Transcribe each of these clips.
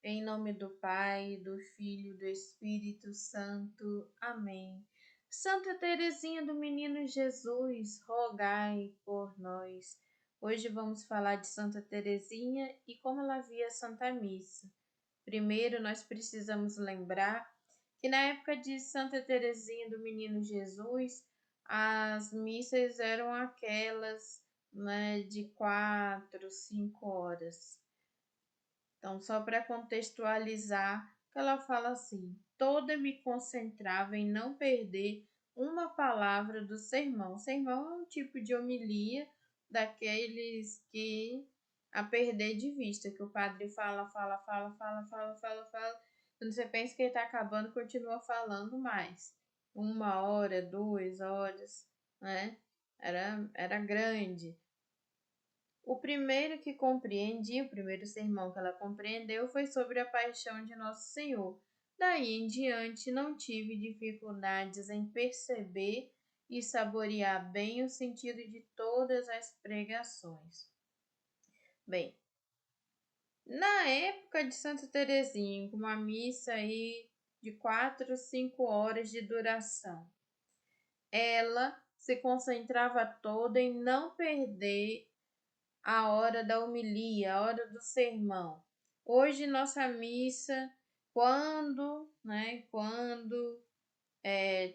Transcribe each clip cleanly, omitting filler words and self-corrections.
Em nome do Pai, do Filho e do Espírito Santo. Amém. Santa Teresinha do Menino Jesus, rogai por nós. Hoje vamos falar de Santa Teresinha e como ela via a Santa Missa. Primeiro, nós precisamos lembrar que na época de Santa Teresinha do Menino Jesus, as missas eram aquelas, de 4, 5 horas. Então, só para contextualizar, ela fala assim: toda me concentrava em não perder uma palavra do sermão. Sermão é um tipo de homilia daqueles que a perder de vista, que o padre fala. Quando você pensa que ele está acabando, continua falando mais. 1 hora, 2 horas, né? Era grande. O primeiro que compreendi, o primeiro sermão que ela compreendeu foi sobre a paixão de Nosso Senhor. Daí em diante não tive dificuldades em perceber e saborear bem o sentido de todas as pregações. Bem, na época de Santa Teresinha, com uma missa aí de 4, 5 horas de duração, ela se concentrava toda em não perder a hora da homilia, a hora do sermão. Hoje nossa missa, quando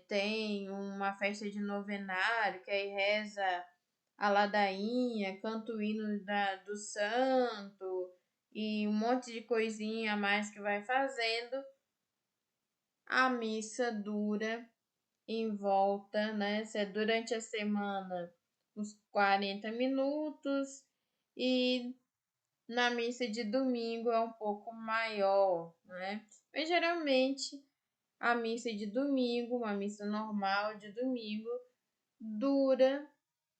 tem uma festa de novenário, que aí reza a ladainha, canta o hino do santo e um monte de coisinha a mais que vai fazendo, a missa dura em volta, se é durante a semana, uns 40 minutos, e na missa de domingo é um pouco maior, né? Mas geralmente a missa de domingo, uma missa normal de domingo, dura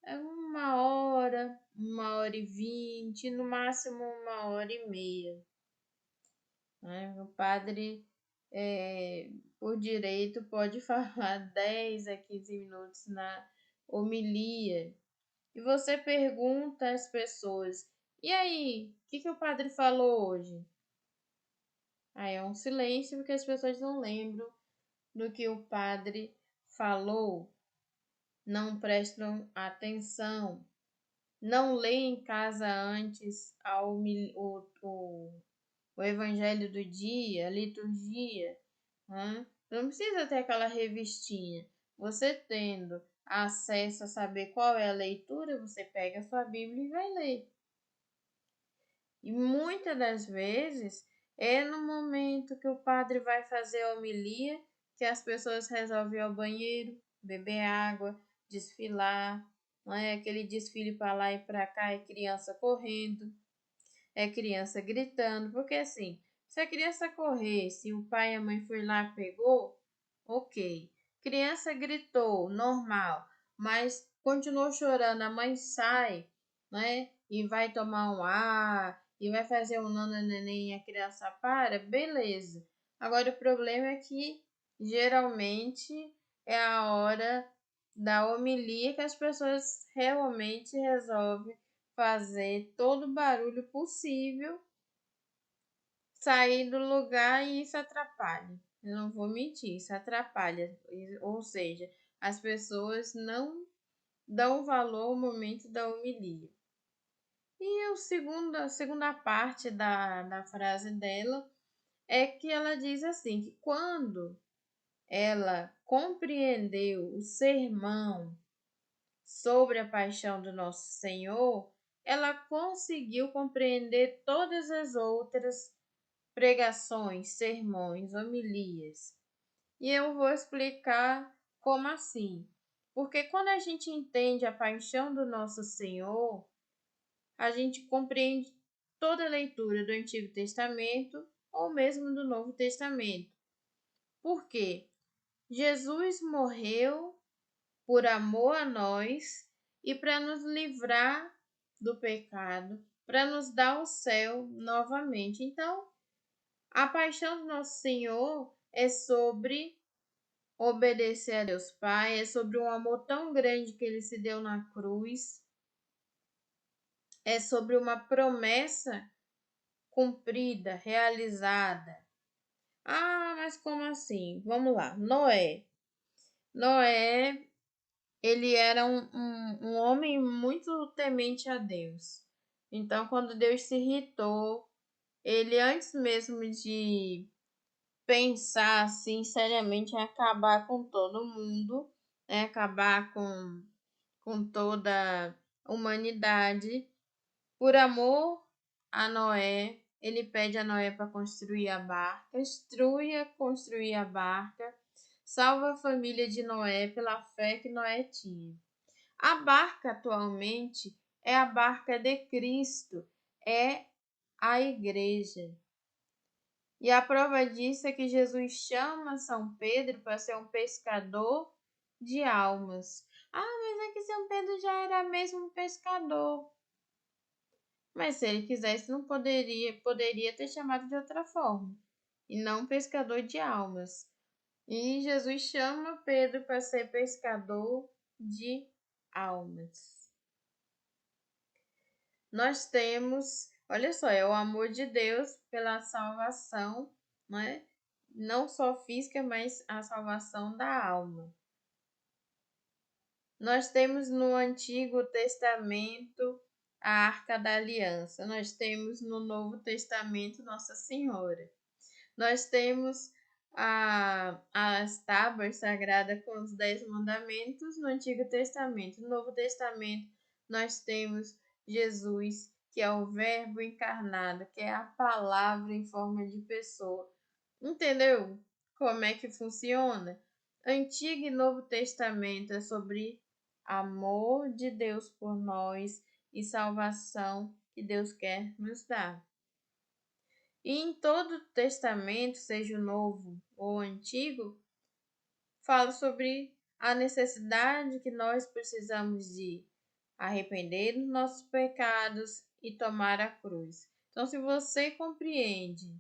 1 hora, 1h20, no máximo 1h30, né? O padre, por direito, pode falar 10 a 15 minutos na homilia. E você pergunta às pessoas: e aí, o que o padre falou hoje? Aí é um silêncio porque as pessoas não lembram do que o padre falou, não prestam atenção, não leem em casa antes o evangelho do dia, a liturgia, né? Não precisa ter aquela revistinha. Você tendo acesso a saber qual é a leitura, você pega a sua Bíblia e vai ler. E muitas das vezes é no momento que o padre vai fazer a homilia que as pessoas resolvem ir ao banheiro, beber água, desfilar, não é aquele desfile para lá e para cá, é criança correndo, é criança gritando, porque assim, se a criança correr, se o pai e a mãe foi lá e pegou, ok. Criança gritou, normal, mas continuou chorando, a mãe sai, né? E vai tomar um ar, e vai fazer um nananeném e a criança para, beleza. Agora o problema é que geralmente é a hora da homilia que as pessoas realmente resolvem fazer todo o barulho possível, sair do lugar, e isso atrapalha. Eu não vou mentir, isso atrapalha. Ou seja, as pessoas não dão valor ao momento da homilia. E a segunda parte da frase dela é que ela diz assim, que quando ela compreendeu o sermão sobre a paixão do Nosso Senhor, ela conseguiu compreender todas as outras pregações, sermões, homilias. E eu vou explicar como assim. Porque quando a gente entende a paixão do Nosso Senhor, a gente compreende toda a leitura do Antigo Testamento ou mesmo do Novo Testamento. Por quê? Jesus morreu por amor a nós e para nos livrar do pecado, para nos dar o céu novamente. Então, a paixão do Nosso Senhor é sobre obedecer a Deus Pai, é sobre um amor tão grande que Ele se deu na cruz, é sobre uma promessa cumprida, realizada. Ah, mas como assim? Vamos lá. Noé. Noé, ele era um homem muito temente a Deus. Então, quando Deus se irritou, ele, antes mesmo de pensar assim seriamente em acabar com todo mundo, né, acabar com toda a humanidade, por amor a Noé, ele pede a Noé para construir a barca, instrui a construir a barca, salva a família de Noé pela fé que Noé tinha. A barca atualmente é a barca de Cristo, é a igreja. E a prova disso é que Jesus chama São Pedro para ser um pescador de almas. Ah, mas é que São Pedro já era mesmo um pescador. Mas se ele quisesse, não poderia ter chamado de outra forma, e não pescador de almas. E Jesus chama Pedro para ser pescador de almas. Nós temos, olha só, é o amor de Deus pela salvação, né? Não só física, mas a salvação da alma. Nós temos no Antigo Testamento a Arca da Aliança. Nós temos no Novo Testamento Nossa Senhora. Nós temos as tábuas sagradas com os 10 mandamentos no Antigo Testamento. No Novo Testamento nós temos Jesus, que é o Verbo encarnado, que é a palavra em forma de pessoa. Entendeu como é que funciona? Antigo e Novo Testamento é sobre amor de Deus por nós e salvação que Deus quer nos dar. E em todo o Testamento, seja o Novo ou o Antigo, fala sobre a necessidade que nós precisamos de arrepender dos nossos pecados e tomar a cruz. Então, se você compreende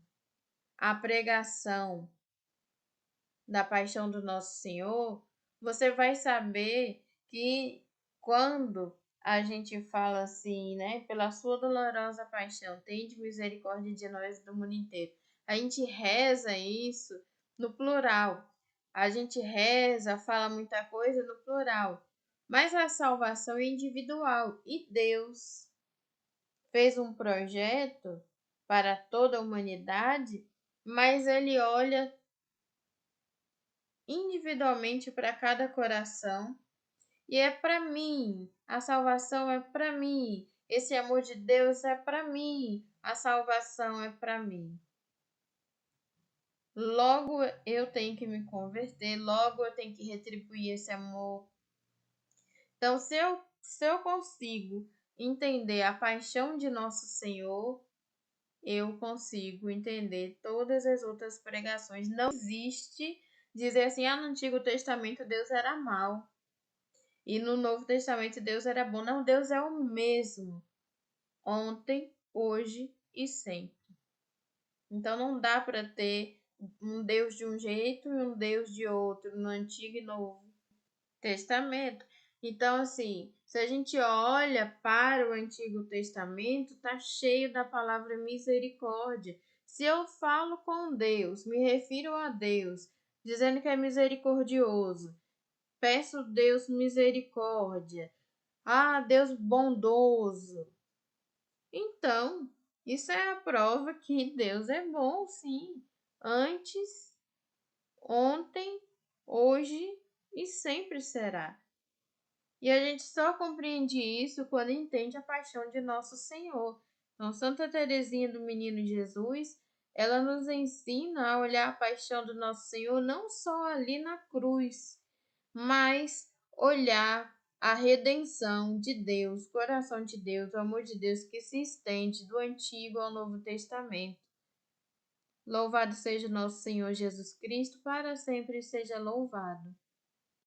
a pregação da paixão do nosso Senhor, você vai saber que quando a gente fala assim, né, pela sua dolorosa paixão, tende misericórdia de nós e do mundo inteiro. A gente reza isso no plural. A gente reza, fala muita coisa no plural. Mas a salvação é individual e Deus fez um projeto para toda a humanidade, mas ele olha individualmente para cada coração, e é para mim, a salvação é para mim, esse amor de Deus é para mim, a salvação é para mim. Logo eu tenho que me converter, logo eu tenho que retribuir esse amor. Então, se eu consigo entender a paixão de nosso Senhor, eu consigo entender todas as outras pregações. Não existe dizer assim, no Antigo Testamento Deus era mau e no Novo Testamento Deus era bom. Não, Deus é o mesmo, ontem, hoje e sempre. Então não dá para ter um Deus de um jeito e um Deus de outro no Antigo e Novo Testamento. Então, assim, se a gente olha para o Antigo Testamento, tá cheio da palavra misericórdia. Se eu falo com Deus, me refiro a Deus, dizendo que é misericordioso, peço Deus misericórdia, Deus bondoso. Então, isso é a prova que Deus é bom, sim. Antes, ontem, hoje e sempre será. E a gente só compreende isso quando entende a paixão de nosso Senhor. Então, Santa Teresinha do Menino Jesus, ela nos ensina a olhar a paixão do nosso Senhor não só ali na cruz, mas olhar a redenção de Deus, o coração de Deus, o amor de Deus que se estende do Antigo ao Novo Testamento. Louvado seja nosso Senhor Jesus Cristo, para sempre seja louvado.